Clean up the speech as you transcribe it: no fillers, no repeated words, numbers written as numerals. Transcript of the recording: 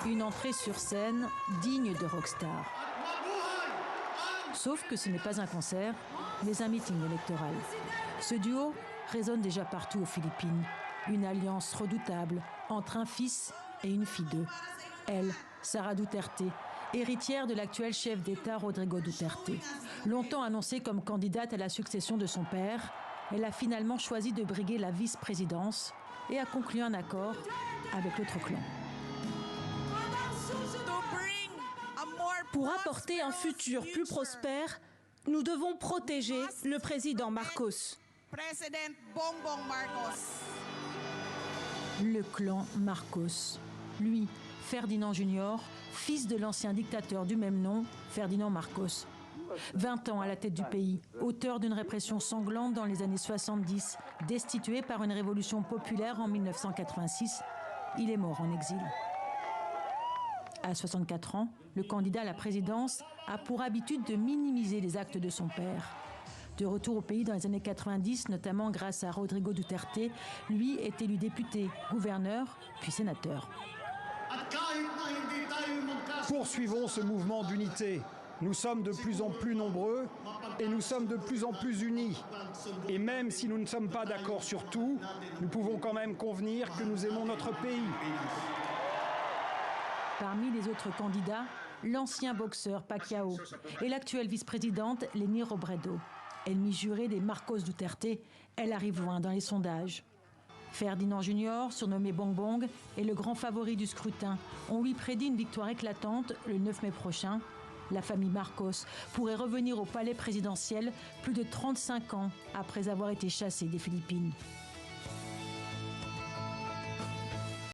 Une entrée sur scène digne de rockstar. Sauf que ce n'est pas un concert, mais un meeting électoral. Ce duo résonne déjà partout aux Philippines. Une alliance redoutable entre un fils et une fille d'eux. Elle, Sara Duterte, héritière de l'actuel chef d'État Rodrigo Duterte. Longtemps annoncée comme candidate à la succession de son père, elle a finalement choisi de briguer la vice-présidence et a conclu un accord avec l'autre clan. Pour apporter un futur plus prospère, nous devons protéger le président Marcos. Le clan Marcos. Lui, Ferdinand Junior, fils de l'ancien dictateur du même nom, Ferdinand Marcos. 20 ans à la tête du pays, auteur d'une répression sanglante dans les années 70, destitué par une révolution populaire en 1986, il est mort en exil. À 64 ans, le candidat à la présidence a pour habitude de minimiser les actes de son père. De retour au pays dans les années 90, notamment grâce à Rodrigo Duterte, lui est élu député, gouverneur, puis sénateur. Poursuivons ce mouvement d'unité. Nous sommes de plus en plus nombreux et nous sommes de plus en plus unis. Et même si nous ne sommes pas d'accord sur tout, nous pouvons quand même convenir que nous aimons notre pays. Parmi les autres candidats, l'ancien boxeur Pacquiao et l'actuelle vice-présidente Leni Robredo. Ennemie jurée des Marcos Duterte, elle arrive loin dans les sondages. Ferdinand Junior, surnommé Bongbong, est le grand favori du scrutin. On lui prédit une victoire éclatante le 9 mai prochain. La famille Marcos pourrait revenir au palais présidentiel plus de 35 ans après avoir été chassée des Philippines.